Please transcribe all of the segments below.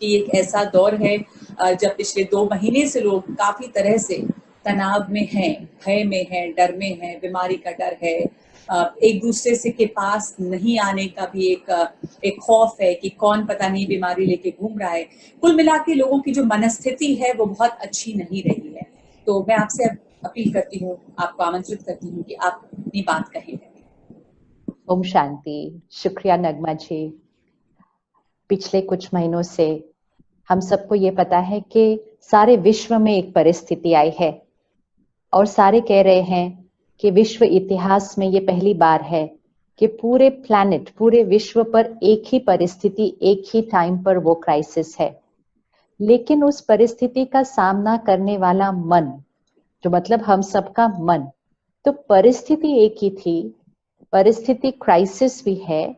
कि एक ऐसा दौर है जब पिछले 2 महीने से लोग काफी तरह से तनाव में हैं, भय में हैं, डर में हैं, बीमारी का डर है, एक दूसरे से के पास नहीं आने का भी एक खौफ है कि कौन पता नहीं बीमारी लेके घूम रहा है। कुल मिला के लोगों की जो मनस्थिति है वो बहुत अच्छी नहीं रही है। तो मैं आपसे अपील करती हूँ, आपको आमंत्रित करती हूँ कि आप अपनी बात कहें। ओम शांति। शुक्रिया नगमा जी। पिछले कुछ महीनों से हम सबको ये पता है कि सारे विश्व में एक परिस्थिति आई है और सारे कह रहे हैं कि विश्व इतिहास में ये पहली बार है कि पूरे प्लैनेट, पूरे विश्व पर एक ही परिस्थिति, एक ही टाइम पर वो क्राइसिस है। लेकिन उस परिस्थिति का सामना करने वाला मन, जो मतलब हम सबका मन, तो परिस्थिति एक ही थी, परिस्थिति क्राइसिस भी है,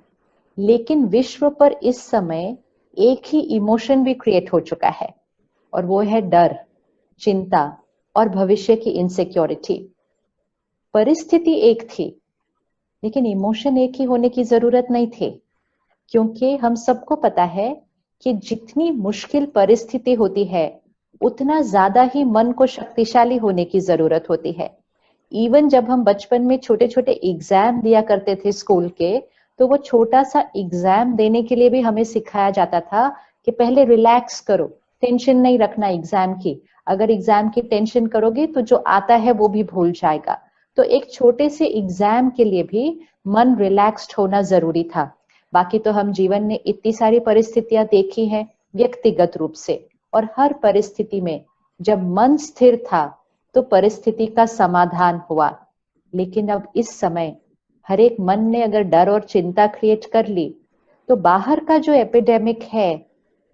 लेकिन विश्व पर इस समय एक ही इमोशन भी क्रिएट हो चुका है और वो है डर, चिंता और भविष्य की इनसिक्योरिटी। परिस्थिति एक थी लेकिन इमोशन एक ही होने की जरूरत नहीं थी, क्योंकि हम सबको पता है कि जितनी मुश्किल परिस्थिति होती है उतना ज्यादा ही मन को शक्तिशाली होने की जरूरत होती है। इवन जब हम बचपन में छोटे छोटे एग्जाम दिया करते थे स्कूल के, तो वो छोटा सा एग्जाम देने के लिए भी हमें सिखाया जाता था कि पहले रिलैक्स करो, टेंशन नहीं रखना एग्जाम की। अगर एग्जाम की टेंशन करोगे तो जो आता है वो भी भूल जाएगा। तो एक छोटे से एग्जाम के लिए भी मन रिलैक्स्ड होना जरूरी था। बाकी तो हम जीवन में इतनी सारी परिस्थितियां देखी हैं व्यक्तिगत रूप से, और हर परिस्थिति में जब मन स्थिर था तो परिस्थिति का समाधान हुआ। लेकिन अब इस समय हर एक मन ने अगर डर और चिंता क्रिएट कर ली तो बाहर का जो एपिडेमिक है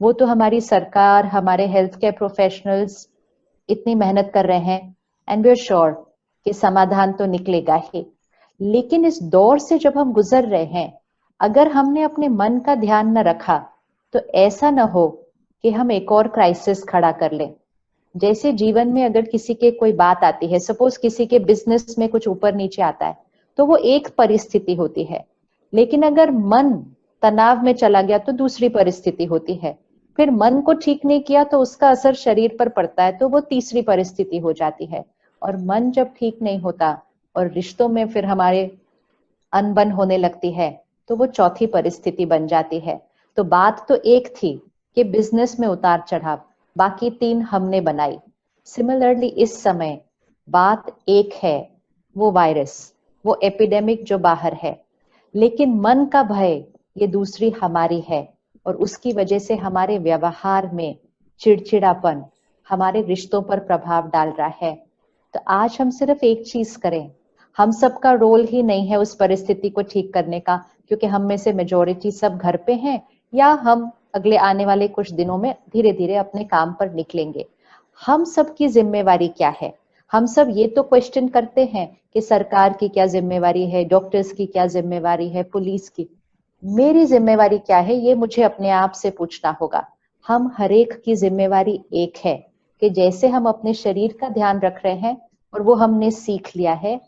वो तो हमारी सरकार, हमारे हेल्थ केयर प्रोफेशनल्स इतनी मेहनत कर रहे हैं एंड वी आर श्योर कि समाधान तो निकलेगा ही। लेकिन इस दौर से जब हम गुजर रहे हैं, अगर हमने अपने मन का ध्यान न रखा तो ऐसा न हो कि हम एक और क्राइसिस खड़ा कर लें। जैसे जीवन में अगर किसी के कोई बात आती है, सपोज किसी के बिजनेस में कुछ ऊपर नीचे आता है, तो वो एक परिस्थिति होती है। लेकिन अगर मन तनाव में चला गया तो दूसरी परिस्थिति होती है। फिर मन को ठीक नहीं किया तो उसका असर शरीर पर पड़ता है, तो वो तीसरी परिस्थिति हो जाती है। और मन जब ठीक नहीं होता और रिश्तों में फिर हमारे अनबन होने लगती है तो वो चौथी परिस्थिति बन जाती है। तो बात तो एक थी कि बिजनेस में उतार चढ़ाव, बाकी 3 हमने बनाई। सिमिलरली इस समय बात एक है, वो वायरस, वो एपिडेमिक जो बाहर है, लेकिन मन का भय ये दूसरी हमारी है और उसकी वजह से हमारे व्यवहार में चिड़चिड़ापन हमारे रिश्तों पर प्रभाव डाल रहा है। तो आज हम सिर्फ एक चीज करें, हम सबका रोल ही नहीं है उस परिस्थिति को ठीक करने का, क्योंकि हम में से मेजॉरिटी सब घर पे हैं या हम अगले आने वाले कुछ दिनों में धीरे धीरे अपने काम पर निकलेंगे। हम सबकी जिम्मेवारी क्या है? हम सब ये तो क्वेश्चन करते हैं कि सरकार की क्या जिम्मेवारी है, डॉक्टर्स की क्या जिम्मेवारी है, पुलिस की। मेरी जिम्मेवारी क्या है, ये मुझे अपने आप से पूछना होगा। हम हरेक की जिम्मेवारी एक है कि जैसे हम अपने शरीर का ध्यान रख रहे हैं और वो हमने सीख लिया है,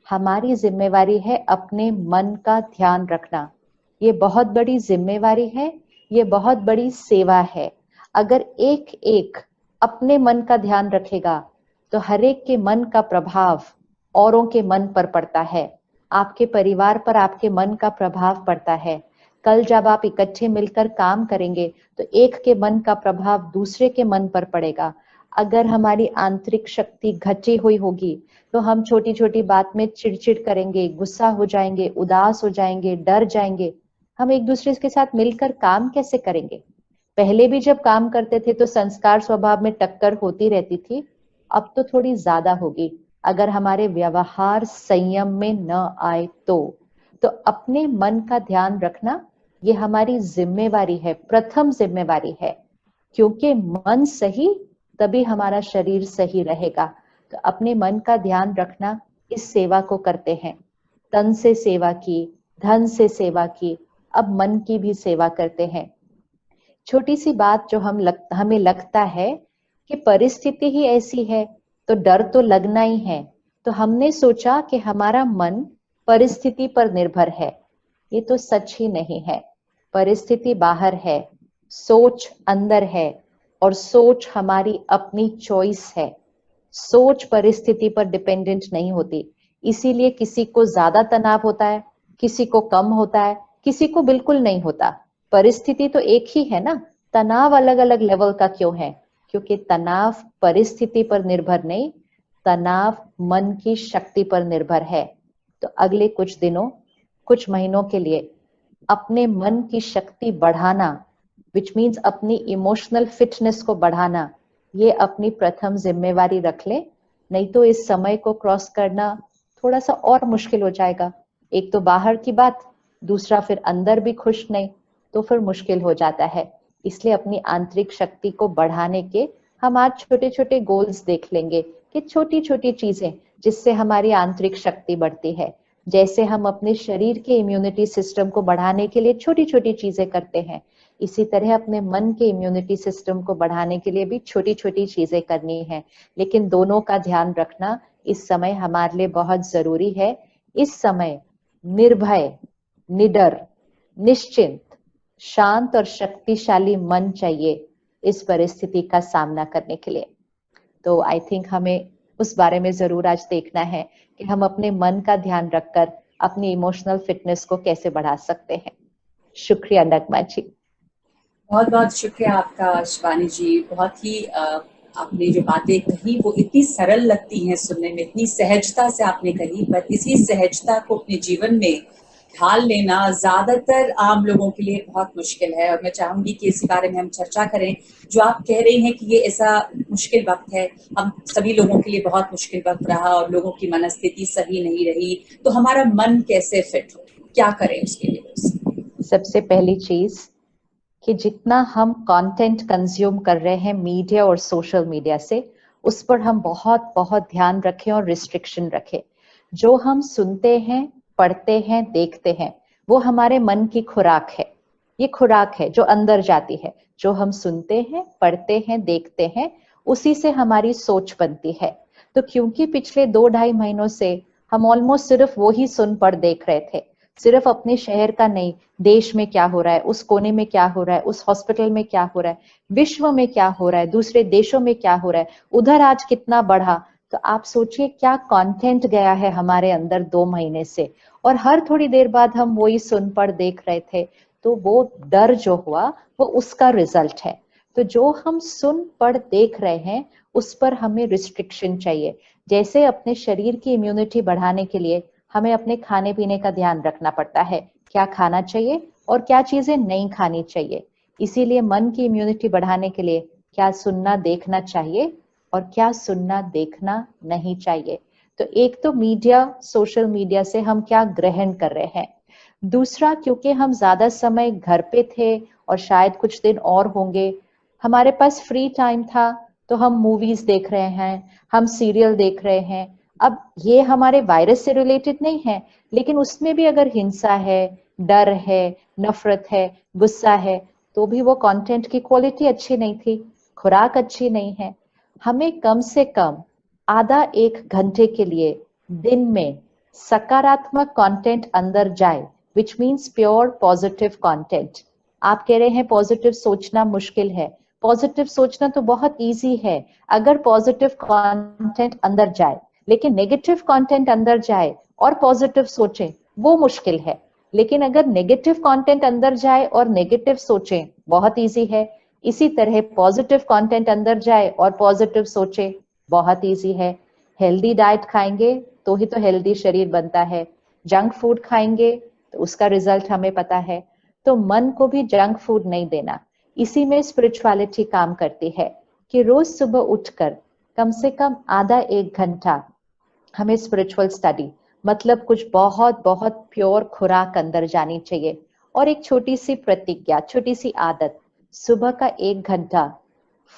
हमारी जिम्मेवारी है अपने मन का ध्यान रखना। ये बहुत बड़ी जिम्मेवारी है, ये बहुत बड़ी सेवा है। अगर एक एक अपने मन का ध्यान रखेगा तो हरेक के मन का प्रभाव औरों के मन पर पड़ता है, आपके परिवार पर आपके मन का प्रभाव पड़ता है। कल जब आप इकट्ठे मिलकर काम करेंगे तो एक के मन का प्रभाव दूसरे के मन पर पड़ेगा। अगर हमारी आंतरिक शक्ति घटी हुई होगी तो हम छोटी छोटी बात में चिड़चिड़ करेंगे, गुस्सा हो जाएंगे, उदास हो जाएंगे, डर जाएंगे। हम एक दूसरे के साथ मिलकर काम कैसे करेंगे? पहले भी जब काम करते थे तो संस्कार स्वभाव में टक्कर होती रहती थी, अब तो थोड़ी ज्यादा होगी अगर हमारे व्यवहार संयम में न आए तो अपने मन का ध्यान रखना ये हमारी जिम्मेवारी है, प्रथम जिम्मेवारी है। क्योंकि मन सही तभी हमारा शरीर सही रहेगा। तो अपने मन का ध्यान रखना, इस सेवा को करते हैं। तन से सेवा की, धन से सेवा की, अब मन की भी सेवा करते हैं। छोटी सी बात जो हमें लगता है कि परिस्थिति ही ऐसी है तो डर तो लगना ही है, तो हमने सोचा कि हमारा मन परिस्थिति पर निर्भर है। ये तो सच ही नहीं है। परिस्थिति बाहर है, सोच अंदर है और सोच हमारी अपनी चॉइस है। सोच परिस्थिति पर डिपेंडेंट नहीं होती। इसीलिए किसी को ज्यादा तनाव होता है, किसी को कम होता है, किसी को बिल्कुल नहीं होता। परिस्थिति तो एक ही है ना, तनाव अलग अलग लेवल का क्यों है? क्योंकि तनाव परिस्थिति पर निर्भर नहीं, तनाव मन की शक्ति पर निर्भर है। तो अगले कुछ दिनों, कुछ महीनों के लिए अपने मन की शक्ति बढ़ाना, विच मीन्स अपनी इमोशनल फिटनेस को बढ़ाना, ये अपनी प्रथम जिम्मेवारी रख ले। नहीं तो इस समय को क्रॉस करना थोड़ा सा और मुश्किल हो जाएगा। एक तो बाहर की बात, दूसरा फिर अंदर भी खुश नहीं, तो फिर मुश्किल हो जाता है। इसलिए अपनी आंतरिक शक्ति को बढ़ाने के हम आज छोटे छोटे गोल्स देख लेंगे कि छोटी छोटी चीजें जिससे हमारी आंतरिक शक्ति बढ़ती है। जैसे हम अपने शरीर के इम्यूनिटी सिस्टम को बढ़ाने के लिए छोटी छोटी चीजें करते हैं, इसी तरह अपने मन के इम्यूनिटी सिस्टम को बढ़ाने के लिए भी छोटी छोटी चीजें करनी है। लेकिन दोनों का ध्यान रखना इस समय हमारे लिए बहुत जरूरी है। इस समय निर्भय, निडर, निश्चिंत, शांत और शक्तिशाली मन चाहिए इस परिस्थिति का सामना करने के लिए। तो आई थिंक हमें उस बारे में जरूर आज देखना है कि हम अपने मन का ध्यान रखकर अपनी इमोशनल फिटनेस को कैसे बढ़ा सकते हैं। शुक्रिया नगमा जी। बहुत बहुत शुक्रिया आपका शिवानी जी। बहुत ही आपने जो बातें कही वो इतनी सरल लगती हैं सुनने में, इतनी सहजता से आपने कही, पर इसी सहजता को अपने जीवन में ढाल लेना ज्यादातर आम लोगों के लिए बहुत मुश्किल है। और मैं चाहूंगी कि इसी बारे में हम चर्चा करें। जो आप कह रही हैं कि ये ऐसा मुश्किल वक्त है, हम सभी लोगों के लिए बहुत मुश्किल वक्त रहा और लोगों की मनस्थिति सही नहीं रही, तो हमारा मन कैसे फिट हो, क्या करें उसके लिए? सबसे पहली चीज कि जितना हम कंटेंट कंज्यूम कर रहे हैं मीडिया और सोशल मीडिया से, उस पर हम बहुत बहुत ध्यान रखें और रिस्ट्रिक्शन रखें। जो हम सुनते हैं, पढ़ते हैं, देखते हैं, वो हमारे मन की खुराक है। ये खुराक है जो अंदर जाती है। जो हम सुनते हैं, पढ़ते हैं, देखते हैं, उसी से हमारी सोच बनती है। तो क्योंकि पिछले 2-2.5 महीनों से हम ऑलमोस्ट सिर्फ वो ही सुन पढ़ देख रहे थे, सिर्फ अपने शहर का नहीं, देश में क्या हो रहा है, उस कोने में क्या हो रहा है, उस हॉस्पिटल में क्या हो रहा है, विश्व में क्या हो रहा है, दूसरे देशों में क्या हो रहा है, उधर आज कितना बढ़ा। तो आप सोचिए क्या कंटेंट गया है हमारे अंदर 2 महीने से, और हर थोड़ी देर बाद हम वही सुन पढ़ देख रहे थे। तो वो डर जो हुआ वो उसका रिजल्ट है। तो जो हम सुन पढ़ देख रहे हैं उस पर हमें रिस्ट्रिक्शन चाहिए। जैसे अपने शरीर की इम्यूनिटी बढ़ाने के लिए हमें अपने खाने पीने का ध्यान रखना पड़ता है, क्या खाना चाहिए और क्या चीजें नहीं खानी चाहिए। इसीलिए मन की इम्यूनिटी बढ़ाने के लिए क्या सुनना देखना चाहिए और क्या सुनना देखना नहीं चाहिए। तो एक तो मीडिया, सोशल मीडिया से हम क्या ग्रहण कर रहे हैं। दूसरा, क्योंकि हम ज्यादा समय घर पे थे और शायद कुछ दिन और होंगे, हमारे पास फ्री टाइम था, तो हम मूवीज देख रहे हैं, हम सीरियल देख रहे हैं। अब ये हमारे वायरस से रिलेटेड नहीं है, लेकिन उसमें भी अगर हिंसा है, डर है, नफरत है, गुस्सा है, तो भी वो कंटेंट की क्वालिटी अच्छी नहीं थी, खुराक अच्छी नहीं है। हमें कम से कम आधा 1 घंटे के लिए दिन में सकारात्मक कंटेंट अंदर जाए, which means pure positive content. आप कह रहे हैं पॉजिटिव सोचना मुश्किल है, पॉजिटिव सोचना तो बहुत इजी है अगर पॉजिटिव कंटेंट अंदर जाए, लेकिन नेगेटिव कंटेंट अंदर जाए और पॉजिटिव सोचें वो मुश्किल है। लेकिन अगर नेगेटिव कंटेंट अंदर जाए और नेगेटिव सोचें बहुत इजी है। इसी तरह पॉजिटिव कंटेंट अंदर जाए और पॉजिटिव सोचें बहुत इजी है। हेल्दी डाइट खाएंगे तो ही तो हेल्दी शरीर बनता है, जंक फूड खाएंगे तो उसका रिजल्ट हमें पता है। तो मन को भी जंक फूड नहीं देना। इसी में स्पिरिचुअलिटी काम करती है कि रोज सुबह उठकर कम से कम आधा 1 घंटा हमें स्पिरिचुअल स्टडी, मतलब कुछ बहुत बहुत प्योर खुराक अंदर जानी चाहिए। और एक छोटी सी प्रतिज्ञा, छोटी सी आदत, सुबह का 1 घंटा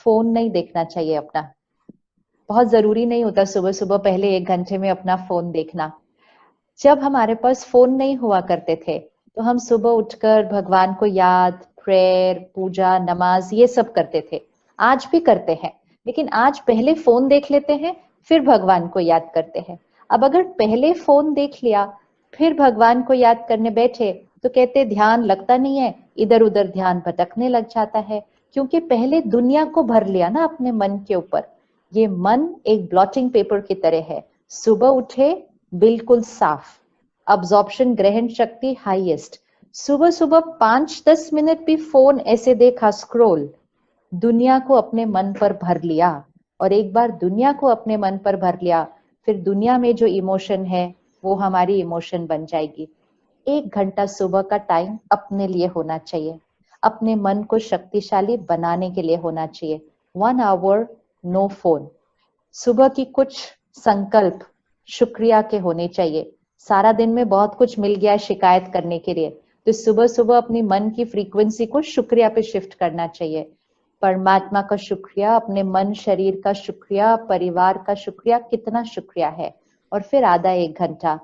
फोन नहीं देखना चाहिए अपना। बहुत जरूरी नहीं होता सुबह सुबह पहले 1 घंटे में अपना फोन देखना। जब हमारे पास फोन नहीं हुआ करते थे तो हम सुबह उठकर भगवान को याद, प्रेयर, पूजा, नमाज ये सब करते थे। आज भी करते हैं, लेकिन आज पहले फोन देख लेते हैं फिर भगवान को याद करते हैं। अब अगर पहले फोन देख लिया फिर भगवान को याद करने बैठे तो कहते ध्यान लगता नहीं है, इधर उधर ध्यान भटकने लग जाता है, क्योंकि पहले दुनिया को भर लिया ना अपने मन के ऊपर। ये मन एक ब्लॉटिंग पेपर की तरह है, सुबह उठे बिल्कुल साफ, अब्जॉर्प्शन ग्रहण शक्ति हाईएस्ट, सुबह सुबह 5-10 मिनट भी फोन ऐसे देखा स्क्रॉल, दुनिया को अपने मन पर भर लिया। और एक बार दुनिया को अपने मन पर भर लिया, फिर दुनिया में जो इमोशन है वो हमारी इमोशन बन जाएगी। 1 घंटा सुबह का टाइम अपने लिए होना चाहिए, अपने मन को शक्तिशाली बनाने के लिए होना चाहिए। 1 आवर नो फोन। सुबह की कुछ संकल्प शुक्रिया के होने चाहिए। सारा दिन में बहुत कुछ मिल गया शिकायत करने के लिए, तो सुबह सुबह अपनी मन की फ्रीक्वेंसी को शुक्रिया पे शिफ्ट करना चाहिए। परमात्मा का शुक्रिया, अपने मन शरीर का शुक्रिया, परिवार का शुक्रिया, कितना शुक्रिया है। और फिर आधा 1 घंटा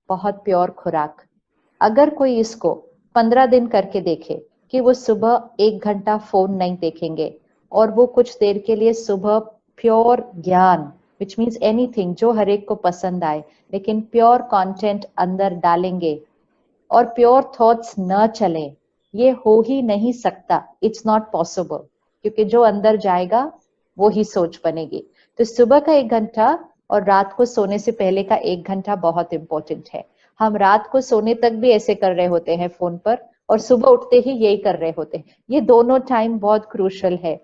बहुत प्योर खुराक। अगर कोई इसको 15 दिन करके देखे कि वो सुबह 1 घंटा फोन नहीं देखेंगे और वो कुछ देर के लिए सुबह प्योर ज्ञान, विच मीन्स एनीथिंग जो हर एक को पसंद आए, लेकिन प्योर कंटेंट अंदर डालेंगे और प्योर थॉट्स न चले, ये हो ही नहीं सकता, इट्स नॉट पॉसिबल, क्योंकि जो अंदर जाएगा वो ही सोच बनेगी। तो सुबह का 1 घंटा और रात को सोने से पहले का 1 घंटा बहुत इंपॉर्टेंट है। हम रात को सोने तक भी ऐसे कर रहे होते हैं फोन पर, और सुबह उठते ही यही कर रहे होते हैं। ये दोनों टाइम बहुत क्रूशल है।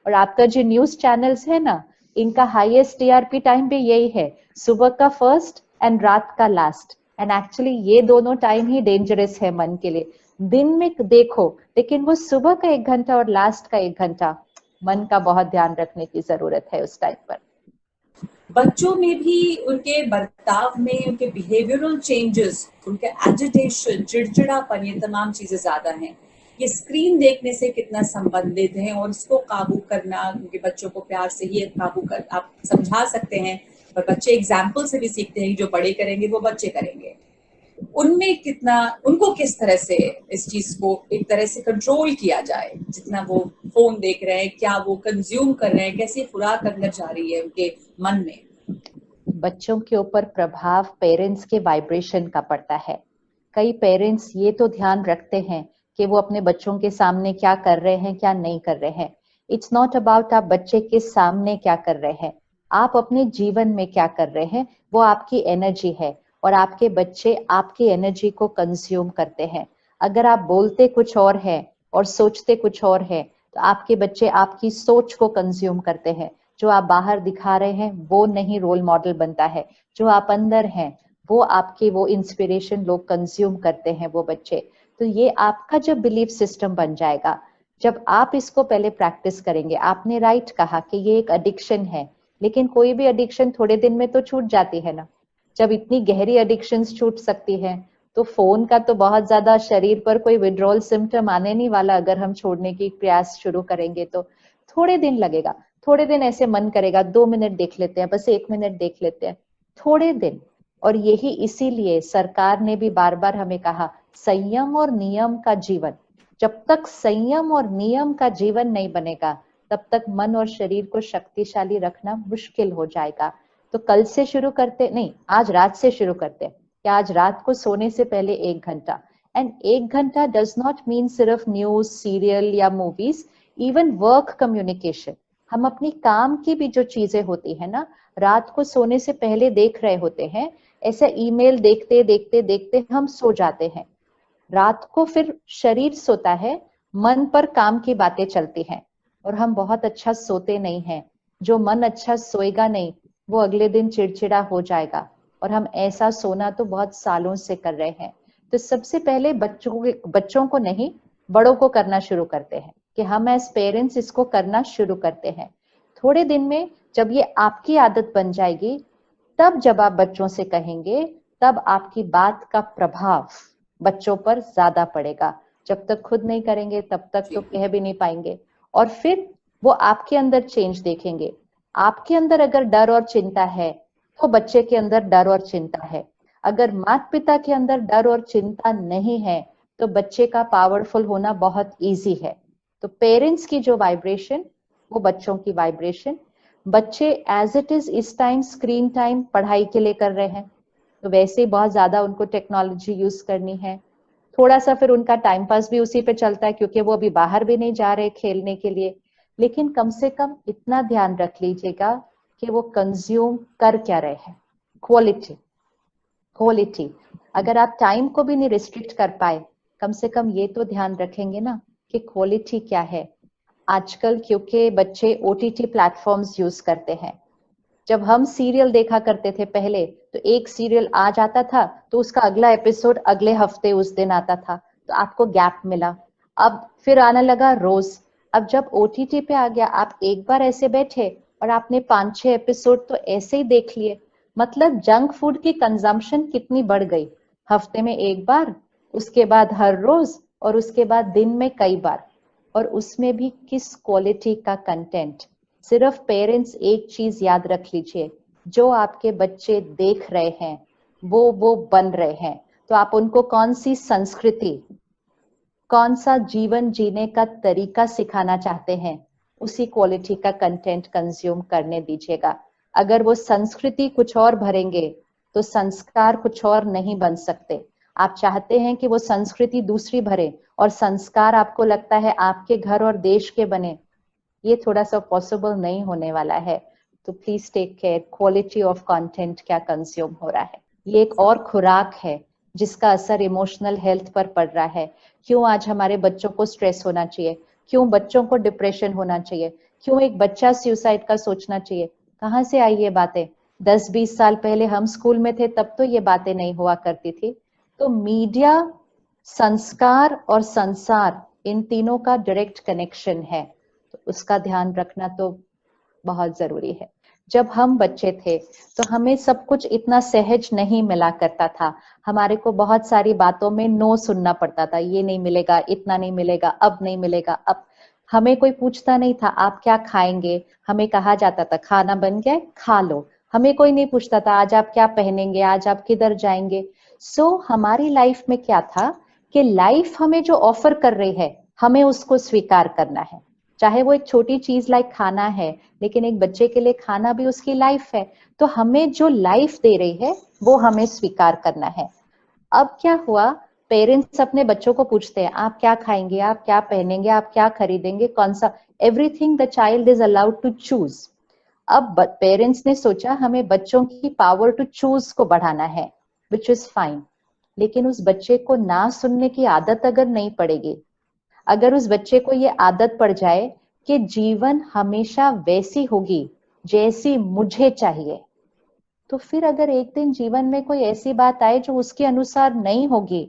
और आपका जो न्यूज चैनल्स है ना, इनका हाईएस्ट टीआरपी टाइम भी यही है, सुबह का फर्स्ट एंड रात का लास्ट। एंड एक्चुअली ये दोनों टाइम ही डेंजरस है मन के लिए। दिन में देखो, लेकिन वो सुबह का 1 घंटा और लास्ट का 1 घंटा मन का बहुत ध्यान रखने की जरूरत है उस टाइम पर। बच्चों में भी उनके बर्ताव में, उनके बिहेवियरल चेंजेस, उनके एजिटेशन, चिड़चिड़ापन, ये तमाम चीजें ज्यादा हैं। ये स्क्रीन देखने से कितना संबंधित है और इसको काबू करना, उनके बच्चों को प्यार से ही काबू कर आप समझा सकते हैं, पर बच्चे एग्जाम्पल से भी सीखते हैं, जो बड़े करेंगे वो बच्चे करेंगे। उनमें कितना, उनको किस तरह से इस चीज को एक तरह से कंट्रोल किया जाए, जितना वो फोन देख रहे हैं, क्या वो कंज्यूम कर रहे हैं, कैसी खुराक अंदर जा रही है उनके मन में। बच्चों के ऊपर प्रभाव पेरेंट्स के वाइब्रेशन का पड़ता है। कई पेरेंट्स ये तो ध्यान रखते हैं कि वो अपने बच्चों के सामने क्या कर रहे हैं, क्या नहीं कर रहे हैं। इट्स नॉट अबाउट आप बच्चे के सामने क्या कर रहे हैं, आप अपने जीवन में क्या कर रहे हैं, वो आपकी एनर्जी है। और आपके बच्चे आपकी एनर्जी को कंज्यूम करते हैं। अगर आप बोलते कुछ और है और सोचते कुछ और है, तो आपके बच्चे आपकी सोच को कंज्यूम करते हैं। जो आप बाहर दिखा रहे हैं वो नहीं रोल मॉडल बनता है, जो आप अंदर हैं वो आपकी वो इंस्पिरेशन लोग कंज्यूम करते हैं, वो बच्चे। तो ये आपका जब बिलीफ सिस्टम बन जाएगा, जब आप इसको पहले प्रैक्टिस करेंगे। आपने राइट कहा कि ये एक एडिक्शन है, लेकिन कोई भी एडिक्शन थोड़े दिन में तो छूट जाती है ना। जब इतनी गहरी एडिक्शंस छूट सकती है, तो फोन का तो बहुत ज्यादा शरीर पर कोई विड्रॉल सिम्टम आने नहीं वाला। अगर हम छोड़ने की प्रयास शुरू करेंगे तो थोड़े दिन लगेगा, थोड़े दिन ऐसे मन करेगा 2 मिनट देख लेते हैं, बस 1 मिनट देख लेते हैं, थोड़े दिन। और यही इसीलिए सरकार ने भी बार बार हमें कहा, संयम और नियम का जीवन। जब तक संयम और नियम का जीवन नहीं बनेगा, तब तक मन और शरीर को शक्तिशाली रखना मुश्किल हो जाएगा। तो कल से शुरू करते नहीं, आज रात से शुरू करते हैं कि आज रात को सोने से पहले 1 घंटा। एंड 1 घंटा डज नॉट मीन सिर्फ न्यूज, सीरियल या मूवीज, इवन वर्क कम्युनिकेशन। हम अपनी काम की भी जो चीजें होती है ना, रात को सोने से पहले देख रहे होते हैं। ऐसे ईमेल देखते देखते देखते हम सो जाते हैं। रात को फिर शरीर सोता है, मन पर काम की बातें चलती हैं, और हम बहुत अच्छा सोते नहीं हैं। जो मन अच्छा सोएगा नहीं, वो अगले दिन चिड़चिड़ा हो जाएगा। और हम ऐसा सोना तो बहुत सालों से कर रहे हैं। तो सबसे पहले बच्चों को नहीं, बड़ों को करना शुरू करते हैं कि हम एज पेरेंट्स इसको करना शुरू करते हैं। थोड़े दिन में जब ये आपकी आदत बन जाएगी, तब जब आप बच्चों से कहेंगे, तब आपकी बात का प्रभाव बच्चों पर ज्यादा पड़ेगा। जब तक खुद नहीं करेंगे तब तक तो कह भी नहीं पाएंगे। और फिर वो आपके अंदर चेंज देखेंगे। आपके अंदर अगर डर और चिंता है, तो बच्चे के अंदर डर और चिंता है। अगर माता पिता के अंदर डर और चिंता नहीं है, तो बच्चे का पावरफुल होना बहुत इजी है। तो पेरेंट्स की जो वाइब्रेशन, वो बच्चों की वाइब्रेशन। बच्चे एज इट इज इस टाइम स्क्रीन टाइम पढ़ाई के लिए कर रहे हैं, तो वैसे ही बहुत ज्यादा उनको टेक्नोलॉजी यूज करनी है। थोड़ा सा फिर उनका टाइम पास भी उसी पे चलता है, क्योंकि वो अभी बाहर भी नहीं जा रहे खेलने के लिए। लेकिन कम से कम इतना ध्यान रख लीजिएगा कि वो कंज्यूम कर क्या रहे हैं, क्वालिटी। क्वालिटी अगर आप टाइम को भी नहीं रिस्ट्रिक्ट कर पाए, कम से कम ये तो ध्यान रखेंगे ना कि क्वालिटी क्या है। आजकल क्योंकि बच्चे ओटीटी प्लेटफॉर्म्स यूज करते हैं, जब हम सीरियल देखा करते थे पहले, तो एक सीरियल आ जाता था तो उसका अगला एपिसोड अगले हफ्ते उस दिन आता था, तो आपको गैप मिला। अब फिर आने लगा रोज। अब जब ओटीटी पे आ गया, आप एक बार ऐसे बैठे और आपने 5-6 एपिसोड तो ऐसे ही देख लिए। मतलब जंक फूड की कंजम्पशन कितनी बढ़ गई, हफ्ते में एक बार, उसके बाद हर रोज, और उसके बाद दिन में कई बार, और उसमें भी किस क्वालिटी का कंटेंट। सिर्फ पेरेंट्स एक चीज याद रख लीजिए, जो आपके बच्चे देख रहे हैं वो बन रहे हैं। तो आप उनको कौन सी संस्कृति, कौन सा जीवन जीने का तरीका सिखाना चाहते हैं, उसी क्वालिटी का कंटेंट कंज्यूम करने दीजिएगा। अगर वो संस्कृति कुछ और भरेंगे तो संस्कार कुछ और नहीं बन सकते। आप चाहते हैं कि वो संस्कृति दूसरी भरे और संस्कार आपको लगता है आपके घर और देश के बने, ये थोड़ा सा पॉसिबल नहीं होने वाला है। तो please take care, quality of content क्या कंज्यूम हो रहा है। ये एक और खुराक है जिसका असर इमोशनल हेल्थ पर पड़ रहा है। क्यों आज हमारे बच्चों को स्ट्रेस होना चाहिए, क्यों बच्चों को डिप्रेशन होना चाहिए, क्यों एक बच्चा सुसाइड का सोचना चाहिए? कहाँ से आई ये बातें? 10-20 साल पहले हम स्कूल में थे तब तो ये बातें नहीं हुआ करती थी। तो मीडिया, संस्कार और संसार, इन तीनों का डायरेक्ट कनेक्शन है, तो उसका ध्यान रखना तो बहुत जरूरी है। जब हम बच्चे थे तो हमें सब कुछ इतना सहज नहीं मिला करता था। हमारे को बहुत सारी बातों में नो सुनना पड़ता था, ये नहीं मिलेगा, इतना नहीं मिलेगा, अब नहीं मिलेगा। अब हमें कोई पूछता नहीं था आप क्या खाएंगे, हमें कहा जाता था खाना बन गया है, खा लो। हमें कोई नहीं पूछता था आज आप क्या पहनेंगे, आज आप किधर जाएंगे। सो हमारी लाइफ में क्या था कि लाइफ हमें जो ऑफर कर रही है हमें उसको स्वीकार करना है। चाहे वो एक छोटी चीज लाइक खाना है, लेकिन एक बच्चे के लिए खाना भी उसकी लाइफ है। तो हमें जो लाइफ दे रही है वो हमें स्वीकार करना है। अब क्या हुआ, पेरेंट्स अपने बच्चों को पूछते हैं आप क्या खाएंगे, आप क्या पहनेंगे, आप क्या खरीदेंगे, कौन सा, everything the child is allowed to choose. अब पेरेंट्स ने सोचा हमें बच्चों की पावर टू चूज को बढ़ाना है, विच इज फाइन। लेकिन उस बच्चे को ना सुनने की आदत अगर नहीं पड़ेगी, अगर उस बच्चे को ये आदत पड़ जाए कि जीवन हमेशा वैसी होगी जैसी मुझे चाहिए, तो फिर अगर एक दिन जीवन में कोई ऐसी बात आए जो उसके अनुसार नहीं होगी,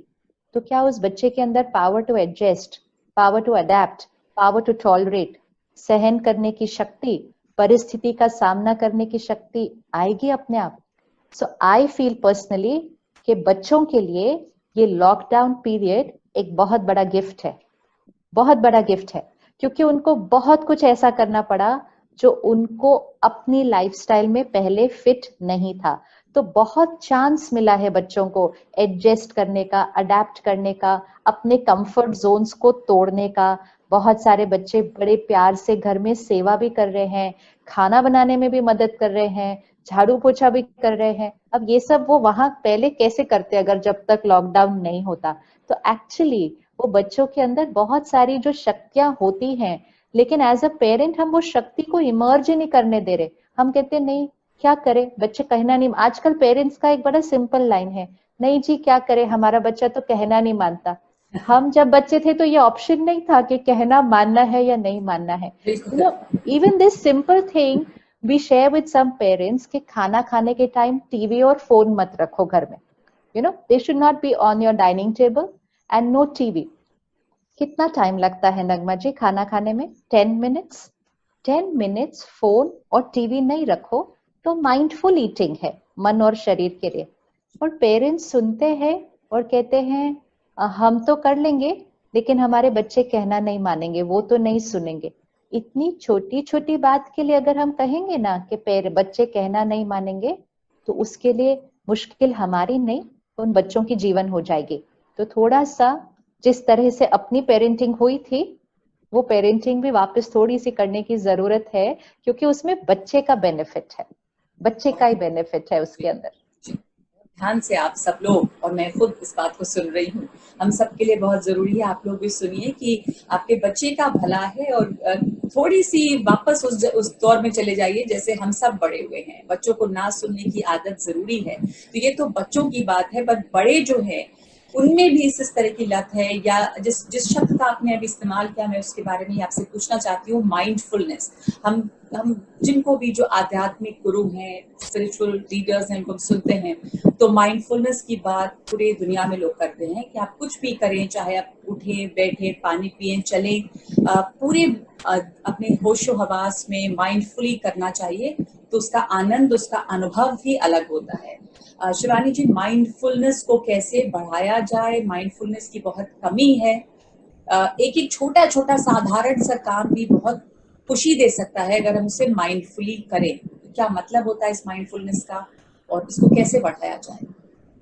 तो क्या उस बच्चे के अंदर power to adjust, power to adapt, power to tolerate, सहन करने की शक्ति, परिस्थिति का सामना करने की शक्ति आएगी अपने आप? सो आई फील पर्सनली कि बच्चों के लिए ये लॉकडाउन पीरियड एक बहुत बड़ा गिफ्ट है, बहुत बड़ा गिफ्ट है, क्योंकि उनको बहुत कुछ ऐसा करना पड़ा जो उनको अपनी लाइफस्टाइल में पहले फिट नहीं था। तो बहुत चांस मिला है बच्चों को एडजस्ट करने का, अडेप्ट करने का, अपने कंफर्ट जोन्स को तोड़ने का। बहुत सारे बच्चे बड़े प्यार से घर में सेवा भी कर रहे हैं, खाना बनाने में भी मदद कर रहे हैं, झाड़ू पोछा भी कर रहे हैं। अब ये सब वो वहां पहले कैसे करते अगर जब तक लॉकडाउन नहीं होता? तो एक्चुअली वो बच्चों के अंदर बहुत सारी जो शक्तियां होती हैं, लेकिन एज अ पेरेंट हम वो शक्ति को इमर्ज ही नहीं करने दे रहे। हम कहते नहीं, क्या करे, बच्चे कहना नहीं। आजकल पेरेंट्स का एक बड़ा सिंपल लाइन है, नहीं जी क्या करे, हमारा बच्चा तो कहना नहीं मानता। हम जब बच्चे थे तो ये ऑप्शन नहीं था कि कहना मानना है या नहीं मानना है। Even this simple thing we share with some parents कि खाना खाने के टाइम टीवी और फोन मत रखो घर में, they should not be on your dining table and no TV. कितना टाइम लगता है नगमा जी खाना खाने में? 10 मिनट्स। 10 मिनट्स फोन और टीवी नहीं रखो तो माइंडफुल ईटिंग है मन और शरीर के लिए। और पेरेंट्स सुनते हैं और कहते हैं हम तो कर लेंगे लेकिन हमारे बच्चे कहना नहीं मानेंगे, वो तो नहीं सुनेंगे। इतनी छोटी छोटी बात के लिए अगर हम कहेंगे ना कि बच्चे कहना नहीं मानेंगे, तो उसके लिए मुश्किल हमारी नहीं, उन बच्चों की जीवन हो जाएगी। तो थोड़ा सा जिस तरह से अपनी पेरेंटिंग हुई थी वो पेरेंटिंग भी वापस थोड़ी सी करने की जरूरत है, क्योंकि उसमें बच्चे का बेनिफिट है, बच्चे का ही बेनिफिट है उसके अंदर। ध्यान से आप सब लोग, और मैं खुद इस बात को सुन रही हूँ, हम सब के लिए बहुत जरूरी है, आप लोग भी सुनिए कि आपके बच्चे का भला है। और थोड़ी सी वापस उस दौर में चले जाइए जैसे हम सब बड़े हुए हैं। बच्चों को ना सुनने की आदत जरूरी है। तो ये तो बच्चों की बात है, पर बड़े जो है उनमें भी इस तरह की लत है, या जिस शब्द का आपने अभी इस्तेमाल किया, मैं उसके बारे में आपसे पूछना चाहती हूँ, माइंडफुलनेस। हम जिनको भी जो आध्यात्मिक गुरु हैं, स्पिरिचुअल लीडर्स हैं, उनको सुनते हैं तो माइंडफुलनेस की बात पूरी दुनिया में लोग करते हैं कि आप कुछ भी करें, चाहे आप उठें, बैठें, पानी पिएं, चलें, पूरे अपने होशो हवास में माइंडफुली करना चाहिए। तो उसका आनंद, उसका अनुभव ही अलग होता है। शिवानी जी, माइंडफुलनेस को कैसे बढ़ाया जाए? माइंडफुलनेस की बहुत कमी है। एक एक छोटा छोटा साधारण सा काम भी बहुत खुशी दे सकता है अगर हम उसे माइंडफुली करें। क्या मतलब होता है इस माइंडफुलनेस का, और इसको कैसे बढ़ाया जाए?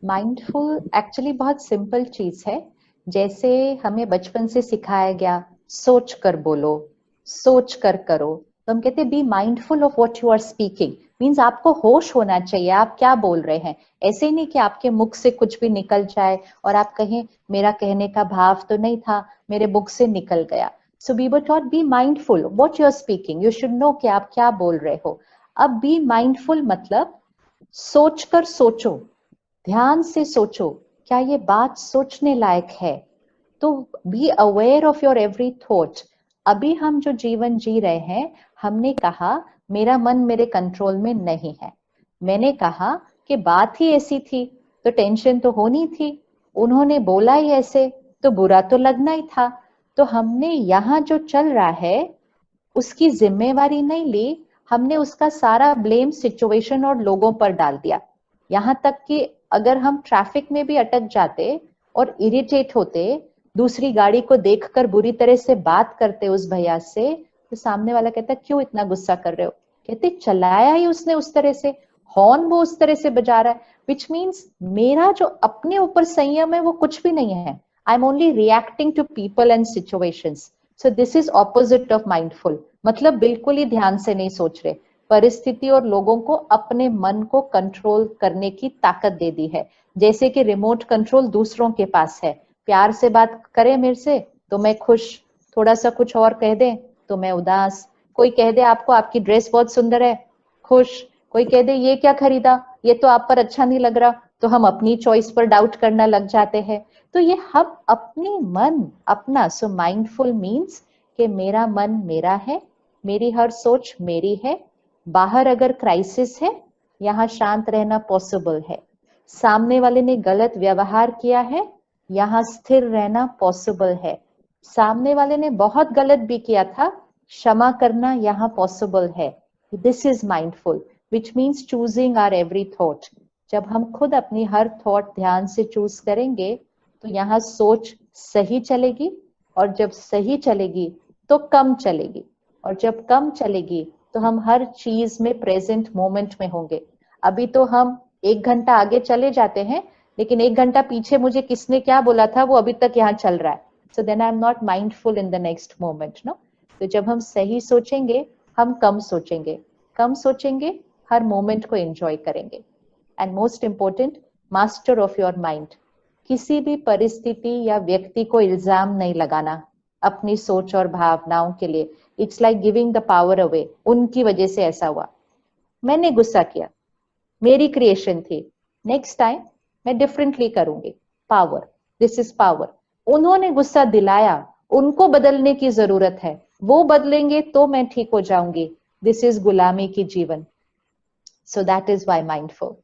माइंडफुल एक्चुअली बहुत सिंपल चीज है। जैसे हमें बचपन से सिखाया गया, सोच कर बोलो, सोच कर करो, तो हम कहते हैं be mindful of what you are speaking. Means आपको होश होना चाहिए आप क्या बोल रहे हैं। ऐसे ही नहीं कि आपके मुख से कुछ भी निकल जाए और आप कहें मेरा कहने का भाव तो नहीं था, मेरे मुख से निकल गया। So we were taught be mindful what you are speaking, you should know कि आप क्या बोल रहे हो। अब बी माइंडफुल मतलब सोच कर सोचो, ध्यान से सोचो, क्या ये बात सोचने लायक है। तो be aware of your every thought. अभी हम जो जीवन जी रहे हैं, हमने कहा मेरा मन मेरे कंट्रोल में नहीं है, मैंने कहा कि बात ही ऐसी थी तो टेंशन तो होनी थी, उन्होंने बोला ही ऐसे तो बुरा तो लगना ही था। तो हमने यहाँ जो चल रहा है उसकी जिम्मेवारी नहीं ली, हमने उसका सारा ब्लेम सिचुएशन और लोगों पर डाल दिया। यहाँ तक कि अगर हम ट्रैफिक में भी अटक जाते और इरिटेट होते, दूसरी गाड़ी को देखकर बुरी तरह से बात करते उस भैया से, तो सामने वाला कहता क्यों इतना गुस्सा कर रहे हो, कहते चलाया ही उसने उस तरह से, हॉर्न वो उस तरह से बजा रहा है, विच मीन्स मेरा जो अपने ऊपर संयम है वो कुछ भी नहीं है। I am only reacting to people and situations. So this is opposite of mindful. मतलब बिल्कुल ही ध्यान से नहीं सोच रहे, परिस्थिति और लोगों को अपने मन को कंट्रोल करने की ताकत दे दी है। जैसे कि रिमोट कंट्रोल दूसरों के पास है। प्यार से बात करें मेरे से तो मैं खुश, थोड़ा सा कुछ और कह दे तो मैं उदास, कोई कह दे आपको आपकी ड्रेस बहुत सुंदर है, खुश, कोई कह दे ये क्या खरीदा, ये तो आप पर अच्छा नहीं लग रहा, तो हम अपनी चॉइस पर डाउट करना लग जाते हैं। तो ये हम अपने मन अपना, सो माइंडफुल मीन्स कि मेरा मन मेरा है, मेरी हर सोच मेरी है, बाहर अगर क्राइसिस है यहाँ शांत रहना पॉसिबल है, सामने वाले ने गलत व्यवहार किया है यहाँ स्थिर रहना पॉसिबल है, सामने वाले ने बहुत गलत भी किया था, क्षमा करना यहाँ पॉसिबल है। This is mindful, which means choosing our every thought. जब हम खुद अपनी हर थॉट ध्यान से चूज करेंगे तो यहाँ सोच सही चलेगी, और जब सही चलेगी तो कम चलेगी, और जब कम चलेगी तो हम हर चीज में प्रेजेंट मोमेंट में होंगे। अभी तो हम 1 घंटा आगे चले जाते हैं, लेकिन 1 घंटा पीछे मुझे किसने क्या बोला था वो अभी तक यहाँ चल रहा है। So then I am not mindful in the next moment, no. तो जब हम सही सोचेंगे हम कम सोचेंगे, कम सोचेंगे हर मोमेंट को एंजॉय करेंगे। And most important, master of your mind. किसी भी परिस्थिति या व्यक्ति को इल्जाम नहीं लगाना अपनी सोच और भावनाओं के लिए। It's like giving the power away. उनकी वजह से ऐसा हुआ, मैंने गुस्सा किया, मेरी क्रिएशन थी, नेक्स्ट टाइम मैं डिफरेंटली करूंगी। Power, this is power. उन्होंने गुस्सा दिलाया, उनको बदलने की जरूरत है, वो बदलेंगे तो मैं ठीक हो जाऊंगी। दिस इज गुलामी की जीवन। So that is why mindful.